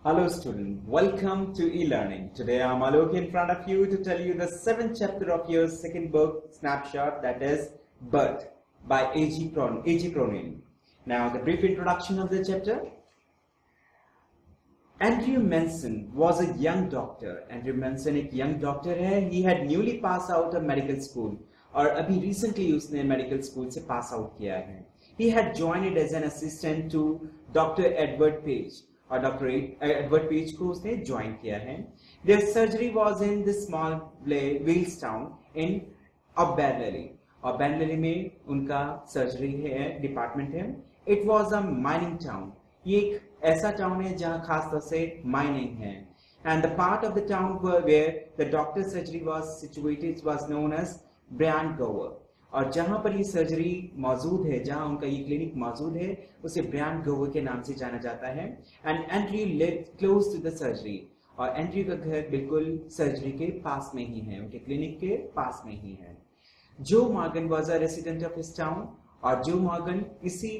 Hello student, welcome to e-learning. Today I'm Alok in front of you to tell you the 7th chapter of your second book, Snapshot, that is Birth by A.G. Cronin. Now the brief introduction of the chapter. Andrew Manson was a young doctor. Andrew Manson एक young doctor है. He had newly passed out of medical school और अभी recently उसने medical school से pass out किया है. He had joined as an assistant to Dr. Edward Page. और doctor Edward page को उसने ज्वाइन किया है. Their surgery was in the small Wales town in Benley. और बेनली में उनका सर्जरी है डिपार्टमेंट है. It was a mining town. ये एक ऐसा टाउन है जहाँ खास तौर से माइनिंग है. And the part of the town where the doctor's surgery was situated was known as Brian Gower. और जहां पर ये सर्जरी मौजूद है, जहां उनका ये क्लिनिक मौजूद है, उसे ब्रायन गोवर के नाम से जाना जाता है. And Andrew lived close to the surgery. और एंड्रयू का घर बिल्कुल सर्जरी के पास में ही है, उनके क्लिनिक के पास में ही है. Joe Morgan was a resident of his town. और जो मॉर्गन इसी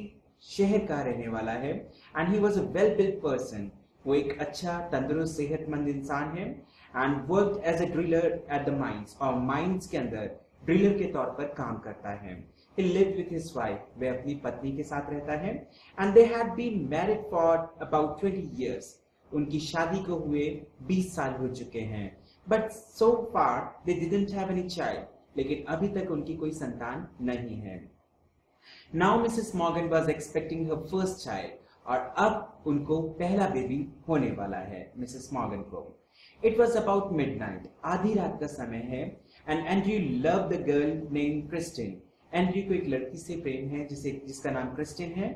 शहर का रहने वाला है. And he was a well built person. वो एक अच्छा तंदुरुस्त सेहतमंद इंसान है. And worked as a driller at the mines. और माइंस के अंदर ड्रिलर के तौर पर काम करता है. He lived with his wife. वह अपनी पत्नी के साथ रहता है. And they had been married for about 20 years. उनकी शादी को हुए 20 साल हो चुके हैं. But so far they didn't have any child. लेकिन अभी तक उनकी कोई संतान नहीं है. Now Mrs. Morgan was expecting her first child. और अब उनको पहला बेबी होने वाला है मिसेस मॉर्गन को. It was about midnight. आधी रात का समय है. And Andrew loved the girl named Kristen. Andrew को एक लड़की से प्रेम है जिसका नाम क्रिस्टिन है.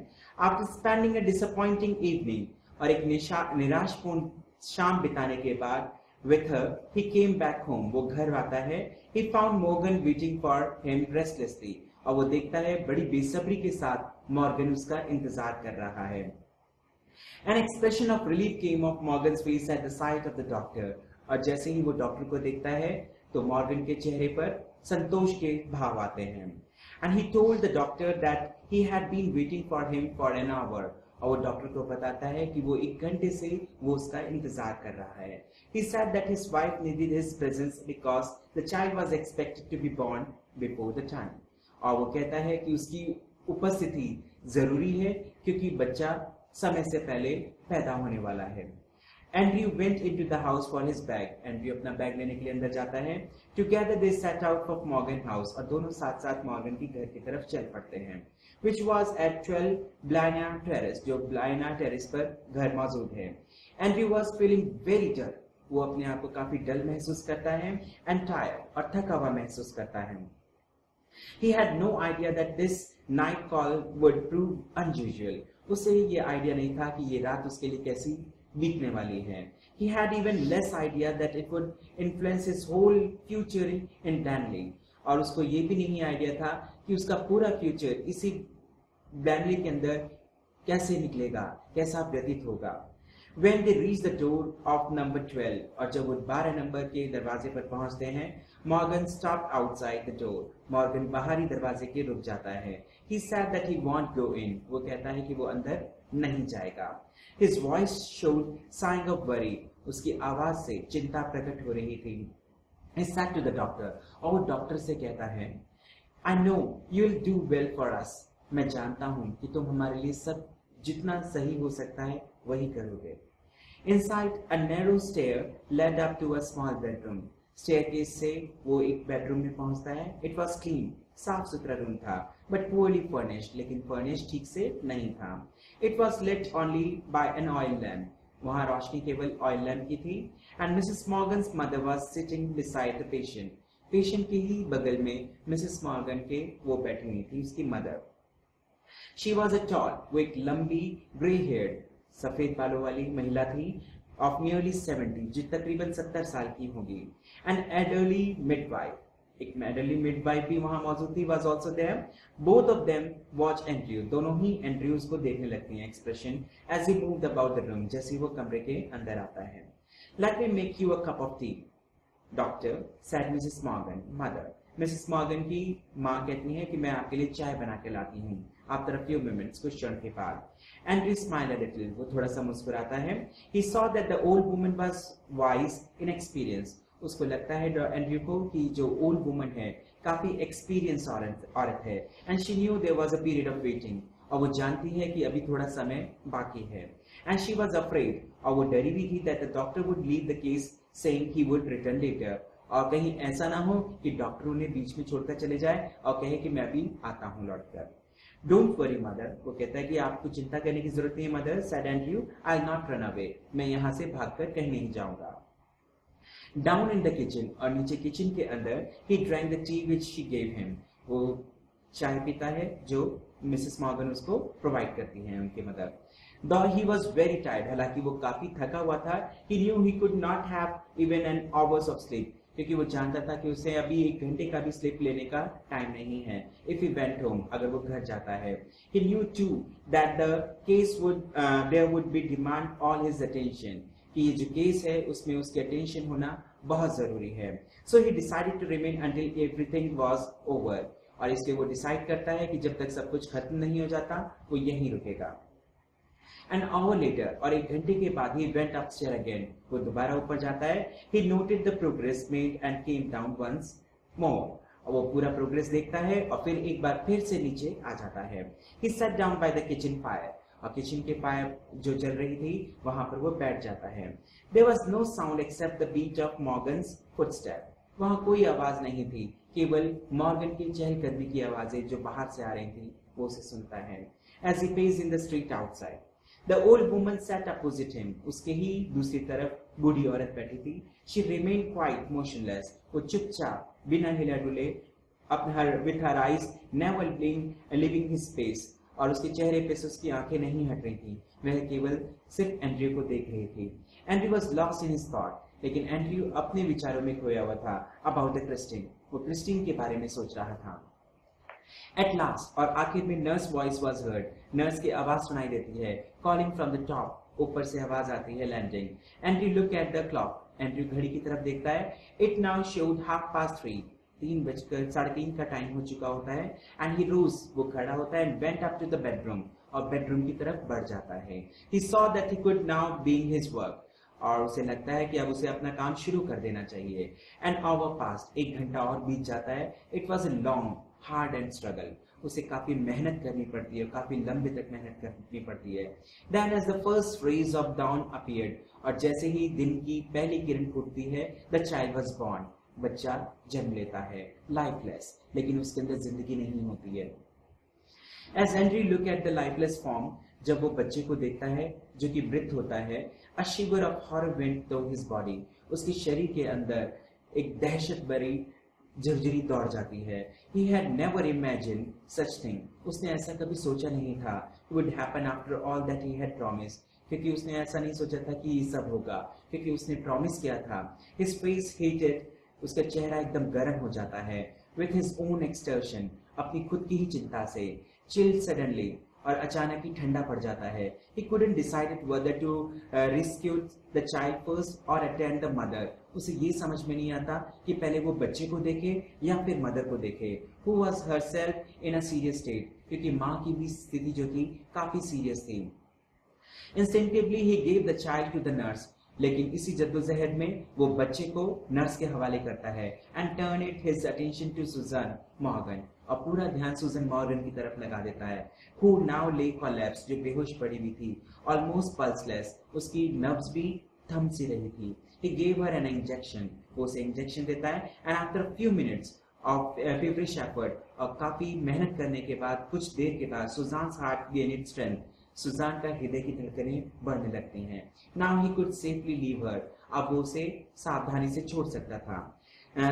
After spending a disappointing evening, और एक निराशपूर्ण शाम बिताने के बाद with her, he came back home. वो घर आता है. He found Morgan waiting for him restlessly. और वो देखता है बड़ी बेसब्री के साथ मॉर्गन उसका इंतजार कर रहा है. An expression of relief came off Morgan's face at the sight of the doctor. और जैसे ही वो डॉक्टर को देखता है तो मॉर्गन के चेहरे पर संतोष के भाव आते हैं. And he told the doctor that he had been waiting for him for an hour. और वो डॉक्टर को बताता है कि वो 1 घंटे से वो उसका इंतजार कर रहा है. He said that his wife needed his presence because the child was expected to be born before the time. और वो कहता है कि उसकी उपस्थिति जरूरी है क्योंकि बच्चा समय से पहले पैदा होने वाला है. Andrew went into the house for his bag. Andrew अपना बैग लेने के लिए अंदर जाता है. Together they set out for Morgan House. और दोनों साथ साथ मॉर्गन की घर की तरफ चल पड़ते हैं. Which was at 12 Blaina Terrace, जो Blaina Terrace पर घर मौजूद है. Andrew was feeling very dull. वो अपने आप को काफी डल महसूस करता है. And tired, और थका हुआ महसूस करता है. He had no idea that this night call would prove unusual. उसे ये आइडिया नहीं था कि ये रात उसके लिए कैसी बीतने वाली है. He had even less idea that it would influence his whole future in Danley. और उसको ये भी नहीं आइडिया था कि उसका पूरा फ्यूचर इसी डैनली के अंदर कैसे निकलेगा, कैसा व्यतीत होगा. When they reached the door of number 12, और जब वो 12 नंबर के दरवाजे पर पहुंचते हैं, Morgan stopped outside the door. Morgan बाहरी दरवाजे के रुक जाता है. He said that he won't go in. वो कहता है कि वो अंदर नहीं जाएगा. His voice showed sign of worry. उसकी आवाज से चिंता प्रकट हो रही थी. He said to the doctor, और वो डॉक्टर से कहता है, I know you will do well for us. मैं जानता हूँ कि तुम हमारे लिए सब जितना सही हो सकता है वही करोगे. Inside a narrow stair led up to a small bedroom. Staircase से वो एक बेडरूम में पहुंचता है. It was clean. साफ सुथरा रूम था. But poorly furnished. लेकिन furnished ठीक से नहीं था. It was lit only by an oil lamp. वहाँ रोशनी केवल oil lamp की थी. And Mrs. Morgan's mother was sitting beside the patient. Patient के ही बगल में Mrs. Morgan के वो बैठी हुई थी, उसकी mother. She was a tall, वो एक लंबी grey-haired, सफेद बालों वाली महिला थी, of nearly 70, जो तकरीबन 70 साल की होगी. An elderly midwife. एक elderly midwife भी वहाँ मौजूद थी, was also there. Both of them watch Andrew. दोनों ही Andrews को देखने लगती हैं. Expression as he moved about the room. जैसे वो कमरे के अंदर आता है. Let me make you a cup of tea, doctor, said Mrs. Morgan, mother. Mrs Morgan की माँ कहती है कि मैं आपके लिए चाय बना के लाती हूँ। आफ्टर अ फ्यू मोमेंट्स, कुछ क्षण के बाद, एंड्रयू स्माइल्ड अ लिटिल, वो थोड़ा सा मुस्कुराता है। He saw that the old woman was wise in experience, उसको लगता है एंड्रयू को कि जो ओल्ड वुमन है काफी एक्सपीरियंस औरत है। And she knew there was a period of waiting, और वो जानती है कि अभी थोड़ा समय बाकी है। एंड शी वाज अफ्रेड, और वो डरी हुई थी that the doctor would leave the case saying he would return later, और कहीं ऐसा ना हो कि डॉक्टर उन्हें बीच में छोड़कर चले जाए और कहे कि मैं अभी आता हूँ लौटकर। डोंट वरी मदर, वो कहता है कि आपको चिंता करने की जरूरत नहीं है mother, said Andrew, I will not run away, मैं यहाँ से भागकर कहीं नहीं जाऊंगा। डाउन इन द किचन, और नीचे किचन के अंदर, he drank the T which she gave him, वो चाय पीता है जो मिसेस मॉर्गन उसको प्रोवाइड करती हैं, उनके mother. Though he was very tired, हालांकि वो काफी थका हुआ था, he knew he could not have even an hours of sleep, क्योंकि वो जानता था कि उसे अभी 1 घंटे का भी स्लीप लेने का टाइम नहीं है। If he went home, अगर वो घर जाता है, he knew too that the case would there would be demand all his attention, कि ये जो केस है उसमें उसकी अटेंशन होना बहुत जरूरी है। So he decided to remain until everything was over, और इसलिए वो डिसाइड करता है कि जब तक सब कुछ खत्म नहीं हो जाता वो यहीं रुकेगा। An hour later, और 1 घंटे के बाद, he went upstairs again, वो दोबारा ऊपर जाता है। He noted the progress made and came down once more, और वो पूरा प्रोग्रेस देखता है और फिर एक बार फिर से नीचे आ जाता है। He sat down by the kitchen fire, और किचन के फायर जो जल रही थी वहां पर वो बैठ जाता है। There was no sound except the beat of Morgan's footstep, वहां कोई आवाज नहीं थी, केवल मॉर्गन की चहलकदमी की आवाजें जो बाहर से आ रही थी वो उसे सुनता है। As he paced in the street outside, the old woman sat opposite him, उसके ही दूसरी तरफ बूढ़ी औरत बैठी थी। She remained quite motionless, वो चुपचाप बिना हिला डुले अपने with her eyes never leaving his face, और उसके चेहरे पे से उसकी आंखें नहीं हट रही थी, वह केवल सिर्फ एंड्रयू को देख रही थी। Andrew was lost in his thought, लेकिन एंड्रयू अपने विचारों में खोया हुआ था। About the Christine, वो क्रिस्टीन के बारे में सोच रहा था। At last, और आखिर में nurse voice was heard, nurse की आवाज सुनाई देती है। Calling from the top, ऊपर से आवाज आती है landing. Andrew looked at the clock, Andrew घड़ी की तरफ देखता है। It now showed 3:30, 3:03 का टाइम हो चुका होता है। And he rose, वो खड़ा होता है and went up to the bedroom, और बेडरूम की तरफ बढ़ जाता है। He saw that he could now begin his work, और उसे लगता है कि अब उसे अपना काम शुरू कर देना चाहिए। An hour passed, 1 घंटा और बीत जाता है। It was a long, hard and struggle, उसे काफी मेहनत करनी पड़ती है, काफी लंबे तक मेहनत करनी पड़ती है। Then as the first rays of dawn appeared, और जैसे ही दिन की पहली किरण फूटती है, the child was born, बच्चा जन्म लेता है, lifeless, लेकिन उसके अंदर जिंदगी नहीं होती है। As Andrew looked at the lifeless form, जब वो बच्चे को देखता है जो कि मृत होता है, a shiver of horror went through his body, उसके शरीर के अंदर एक दहशत भरी झरझरी दौड़ जाती है। He had never imagined such thing, उसने ऐसा कभी सोचा नहीं था। It would happen after all that he had promised, क्योंकि उसने ऐसा नहीं सोचा था कि ये सब होगा, क्योंकि उसने प्रॉमिस किया था। His face heated, उसका चेहरा एकदम गर्म हो जाता है। With his own exertion, अपनी खुद की ही चिंता से। Chilled suddenly, और अचानक ही ठंडा पड़ जाता है। He couldn't decide whether to rescue the child first or attend the mother, उसे ये समझ में नहीं आता कि पहले वो बच्चे को देखे या फिर मदर को देखे। Who was herself in a serious state, क्योंकि माँ की भी स्थिति जो थी काफी सीरियस थी। Instinctively he gave the child to the nurse, लेकिन इसी जद्दोजहद में वो बच्चे को नर्स के हवाले करता है। And turn it his attention to Susan Morgan, और पूरा ध्यान सुजन मॉर्गन की तरफ लगा देता है। Who now lay collapsed, जो बेहोश पड़ी हुई थी, almost pulseless, उसकी नब्ज भी थम सी रही थी। He gave her an injection, वो उसे इंजेक्शन देता है। And after a few minutes of feverish effort, और काफी मेहनत करने के बाद, कुछ देर के बाद, Susan's heart gained its strength, Sujan का हृदय की धड़कनें बढ़ने लगती हैं। Now he could safely leave her, अब वो उसे सावधानी से छोड़ सकता था।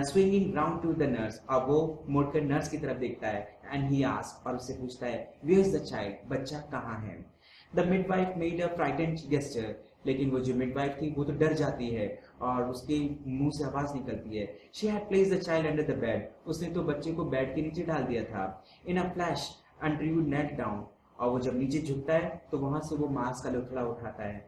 Swinging round to the nurse, अब वो मुड़कर नर्स की तरफ देखता है। And he asked, और उससे पूछता है, Where's the child, बच्चा कहाँ है? The midwife made a frightened gesture, लेकिन वो जो मिडवाइफ थी वो तो डर जाती है और उसके मुंह से आवाज निकलती है। She had placed the child under the bed, उसने तो बच्चे को बेड के नीचे डाल दिया था। In a flash, Andrew knelt down, और वो जब नीचे झुकता है तो वहां से वो मांस का लोथड़ा उठाता है।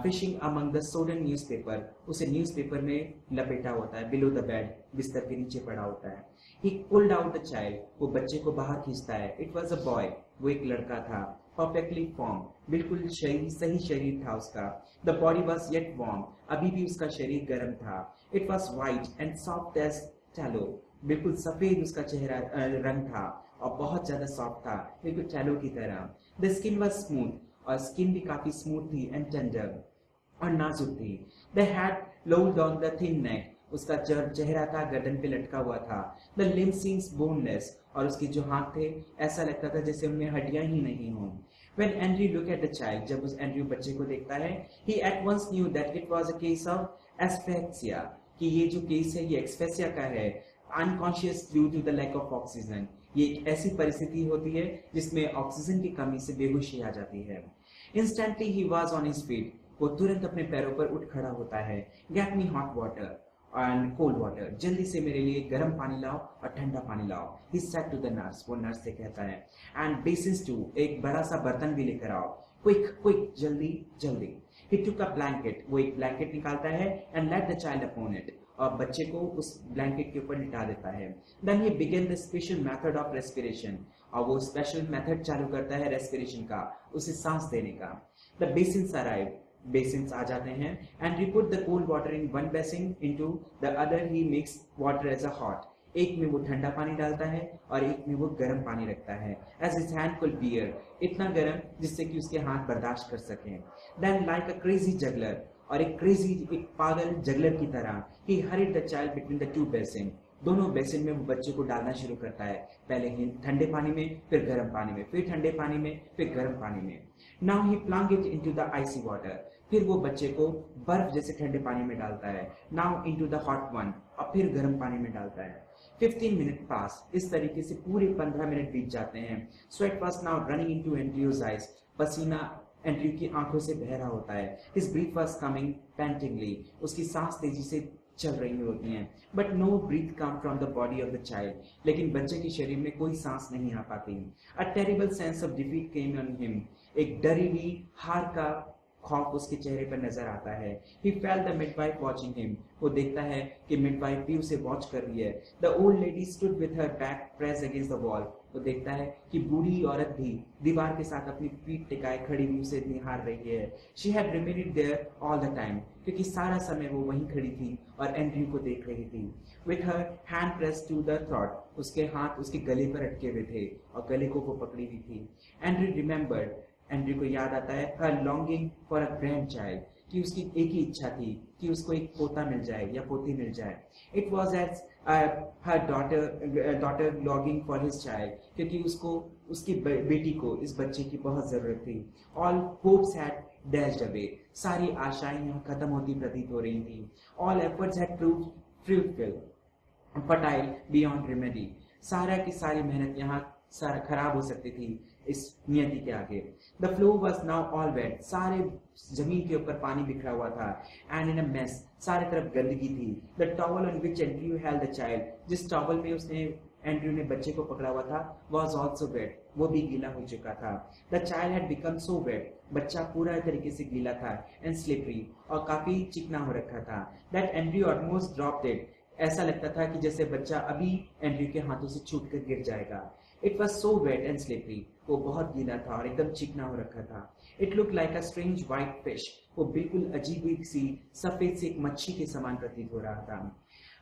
फिशिंग अमंग द सोडन न्यूज़पेपर, उसे न्यूज़पेपर में लपेटा होता है, बिलो द बेड, बिस्तर के नीचे पड़ा होता है। ही पुल्ड आउट द चाइल्ड, वो बच्चे को बाहर खींचता है। इट वॉज अ बॉय, वो एक लड़का था। परफेक्टली फॉर्म, बिल्कुल सही शरीर था उसका। The body was yet warm, अभी भी उसका शरीर गर्म था। It was white and soft as tallow, बिल्कुल सफेद उसका चेहरा रंग था और बहुत ज्यादा सॉफ्ट था, बिल्कुल टैलो की तरह। द स्किन वॉज स्मूथ, और स्किन भी काफी स्मूथ थी एंड टेंडर, और नाजुक थी। The head lolled on the thin neck, उसका चेहरा था गर्दन पे लटका हुआ था। द लिम्ब सीम्स बोनलेस, और उसके जो हाथ थे ऐसा लगता था जैसे उनमें हड्डियां ही नहीं हों। When Andrew looked at the child, जब उस एंड्रयू बच्चे को देखता है, he at once knew that it was a case of asphyxia, कि ये जो केस है ये एक्सपेसिया का है, unconscious due to the lack of oxygen। ये एक ऐसी परिस्थिति होती है जिसमें ऑक्सीजन की कमी से बेहोशी आ जाती है। Instantly he was on his feet, वो तुरंत अपने पैरों पर उठ खड़ा होता है। Get me hot water and cold water, जल्दी से मेरे लिए गर्म पानी लाओ और ठंडा पानी लाओ। He said to the nurse, वो नर्स से कहता है। And basins too, एक बड़ा सा बर्तन भी लेकर आओ। Quick, quick, जल्दी, जल्दी। He took a blanket, वो एक ब्लैंकेट निकालता है and laid the child upon it, और बच्चे को उस ब्लैंकेट के ऊपर लिटा देता है। Then he began the special method of respiration, और वो स्पेशल मेथड चालू करता है रेस्पिरेशन का, उसे सांस देने का। The basins arrived, बेसिन्स आ जाते हैं। And he put the cold water in one basin, into the other he mix water as a hot, एक में वो ठंडा पानी डालता है और एक में वो गर्म पानी रखता है। As his hand could bear, इतना गर्म जिससे कि उसके हाथ बर्दाश्त कर सकें। Then like a crazy juggler, और एक पागल जगलर की तरह, he hurried the child between the two basin, दोनों बेसिन में वो बच्चे को डालना शुरू करता है, पहले ही ठंडे पानी में, फिर गर्म पानी में, फिर ठंडे पानी में, फिर गर्म पानी में। Now he plunge it into the icy water, फिर वो बच्चे को बर्फ जैसे ठंडे पानी में डालता है। Now into the hot one, और फिर गर्म पानी में डालता है। 15 मिनट पास, इस तरीके से पूरे 15 मिनट बीत जाते हैं। Sweat was now running into Andrew's eyes, पसीना एंड्रयू की आंखों से बह रहा होता है। His breath was coming pantingly, उसकी सांस तेजी से चल रही होती हैं। But no breath come from the body of the child, लेकिन बच्चे के शरीर में कोई सांस नहीं आ पाती। A terrible sense of defeat came on him, एक डरी हुई हार का खौफ उसके चेहरे पर नजर आता है। He felt the midwife watching him, वो देखता है कि मिडवाइफ भी उसे वॉच कर रही है। The old lady stood with her back pressed against the wall, वो देखता है कि बूढ़ी औरत भी दीवार के साथ अपनी पीठ टिकाए खड़ी हुई उसे निहार रही है। She had remained there all the time, क्योंकि सारा समय वो वहीं खड़ी थी और एंड्रयू को देख रही थी। With her hand pressed to the throat, उसके हाथ उसके गले पर अटके हुए थे और गले को वो पकड़ी हुई थी। Andrew remembered, एंड्रयू को याद आता है her longing for a grandchild, कि उसकी एक ही इच्छा थी कि उसको एक पोता मिल जाए या पोती मिल जाए। It was as her daughter longing for his child, क्योंकि उसको उसकी बेटी को, इस बच्चे की बहुत जरूरत थी। All hopes had dashed away, सारी आशाएं यहाँ खत्म होती प्रतीत हो रही थी। All efforts had proved fruitful, fertile beyond remedy, सारा की सारी मेहनत यहाँ सारा खराब हो सकती थी इस नियति के आगे। The floor was now all wet, सारे जमीन के ऊपर पानी बिखरा हुआ था। एंड इन अ मेस, सारे तरफ गंदगी थी। The towel on which Andrew held the child, जिस टॉवल में उसने एंड्रयू ने बच्चे को पकड़ा हुआ था, वॉज ऑल्सो वेट, वो भी गीला हो चुका था। The child had become so wet, बच्चा पूरा तरीके से गीला था, एंड स्लिपरी, और काफी चिकना हो रखा था। That Andrew almost dropped it, ऐसा लगता था कि जैसे बच्चा अभी एंड्रयू के हाथों से छूट कर गिर जाएगा। It was so wet and slippery, वो बहुत गीला था और एकदम चिकना हो रखा था। It look like a strange white fish, वो बिल्कुल अजीब सी सफेद से एक मच्छी के समान प्रतीत हो रहा था।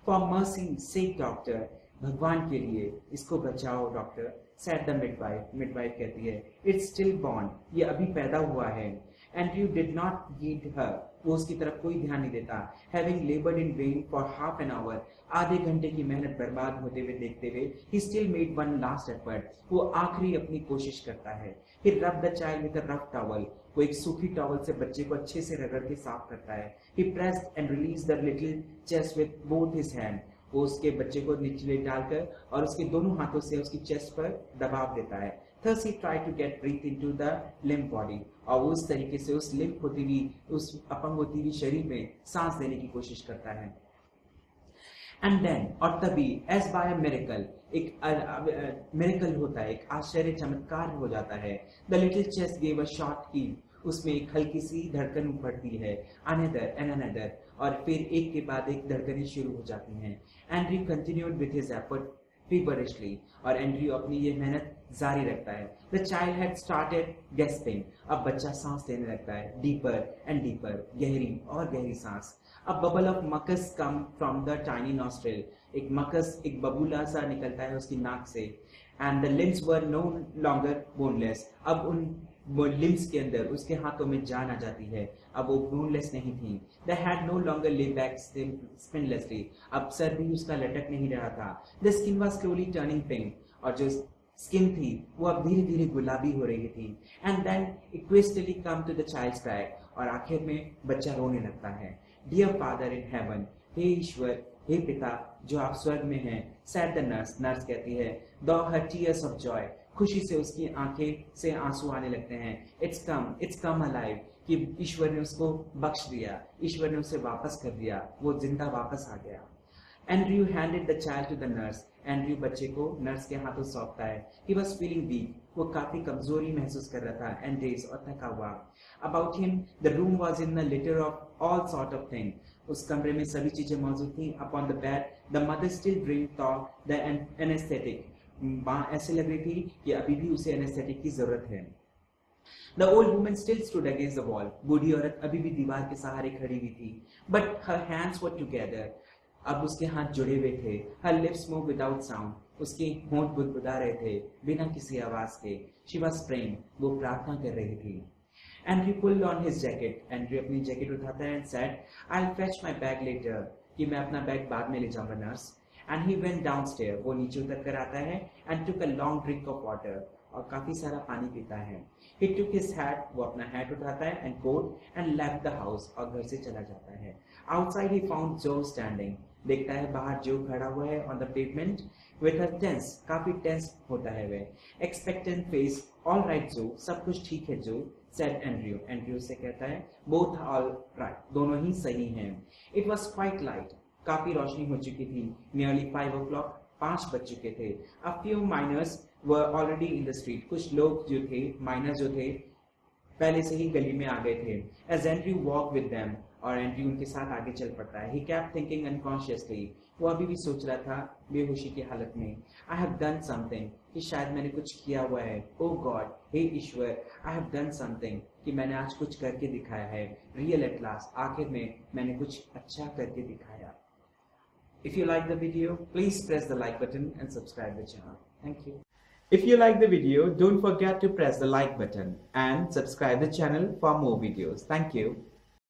फॉर मर्सी सेक डॉक्टर, भगवान के लिए इसको बचाओ doctor, said the midwife, midwife कहती है। इट्स स्टिल बॉर्न, ये अभी पैदा हुआ है। Andrew did not heed her, वो उसकी तरफ कोई ध्यान नहीं देता। Having laboured in vain for half an hour, आधे घंटे की मेहनत बर्बाद होते हुए देखते हुए, he still made one last effort, वो आखिरी अपनी कोशिश करता है। He rub the child with a rough towel, वो एक सूखी टॉवल से बच्चे को अच्छे से रगड़ के साफ करता है। He pressed and release the little chest with both his hand, वो उसके बच्चे को नीचे डालकर और उसके दोनों हाथों से उसकी चेस्ट पर दबाव देता है। Thus he tried to get breath into the limp body, और वो उस तरीके से उस लिम्प होती हुई, उस अपंग होती हुई शरीर में सांस देने की कोशिश करता है। And then, और तभी, as by a miracle, एक मिरेकल होता है, एक आश्चर्य चमत्कार हो जाता है। The little chest gave a short की, उसमें एक हल्की सी धड़कन उभरती है, अनदर एंड अनदर, और फिर एक के बाद एक धड़कनें शुरू हो जाती हैं। Andrew continued with his effort feverishly, और एंड्रयू अपनी ये मेहनत जारी रखता है। The child had started gasping, अब बच्चा सांस लेने लगता है, डीपर एंड डीपर, गहरी और गहरी सांस। A bubble of mucus come from the tiny nostril, एक मकस, एक बबूला सा निकलता है उसकी नाक से। And the limbs were no longer boneless, अब उन लिम्स के अंदर, उसके हाथों में जान आ जाती है, अब वो बोनलेस नहीं थी। They had no longer lay back spinelessly, अब सर भी उसका लटक नहीं रहा था। The skin was slowly turning pink, और जो स्किन थी वो अब धीरे धीरे गुलाबी हो रही थी। एंड देन इक्वेस्टली come to the child's cry, और आखिर में बच्चा रोने लगता है। डियर फादर इन हेवन, हे ईश्वर, हे पिता जो आप स्वर्ग में हैं, सैड द नर्स, नर्स कहती है, दो हर टीयर्स ऑफ जॉय, खुशी से उसकी आंखें से आंसू आने लगते हैं। इट्स कम अलाइव, कि ईश्वर ने उसको बख्श दिया, ईश्वर ने उसे वापस कर दिया, वो जिंदा वापस आ गया। Andrew handed the child to the nurse, Andrew बच्चे को नर्स के हाथों सौंपता है। ही वॉज फीलिंग वीक, वो काफी कमजोरी महसूस कर रहा था, एंड डेज, और थका हुआ। About him the room was in the litre of all sort of thing, उस कमरे में सभी चीजें मौजूद थी। Upon the bed the mother still drink talk the anaesthetic, माँ ऐसे लग रही थी कि अभी भी उसे एनेस्थेटिक की जरूरत है। The old woman still stood against the wall, बूढ़ी औरत अभी भी दीवार के सहारे खड़ी हुई थी। But her hands were together, अब उसके हाथ जुड़े हुए थे। हर लिप्स मूव विदाउट साउंड, उसके होंठ बुदबुदा रहे थे बिना किसी आवाज के। शी वाज प्रेइंग, वो प्रार्थना कर रही थी। Andrew pulled on his jacket, Andrew अपनी जैकेट उठाता है and said, I will fetch my bag later, कि मैं अपना बैग बाद में ले जाऊंगा nurse. And he went downstair, वो नीचे उतर कर आता है। And took a long drink of water, और काफी सारा पानी पीता है। ही टुक हिज हैट, वो अपना हैट उठाता है and coat, and left the house, और घर से चला जाता है। Outside he found Joe standing, देखता है बाहर जो खड़ा हुआ है on the pavement with a tense, काफी टेंस होता है वह, एक्सपेक्टेंट फेस। ऑल राइट जो, सब कुछ ठीक है जो, सेड एंड्रयू, एंड्रयू से कहता है, बोथ ऑल राइट, दोनों ही सही हैं। इट वॉज क्वाइट लाइट, काफी रोशनी हो चुकी थी। नियरली 5 o'clock, 5 बज चुके थे। A few miners were already in the street, कुछ लोग जो थे, माइनर्स जो थे, पहले से ही गली में आ गए थे। As Andrew walk with them, और एंड्रयू उनके साथ आगे चल पड़ता है। ही केप्ट थिंकिंग अनकॉन्शियसली, वो अभी भी सोच रहा था बेहोशी की हालत में। आई हैव डन समथिंग, कि शायद मैंने कुछ किया हुआ है। ओ गॉड, हे ईश्वर, आई हैव डन समथिंग, कि मैंने आज कुछ करके दिखाया है। रियल एट लास्ट, आखिर में मैंने कुछ अच्छा करके दिखाया। If you like the video, please press the like button and subscribe the channel. Thank you. If you like the video, don't forget to press the like button and subscribe the channel for more videos. Thank you.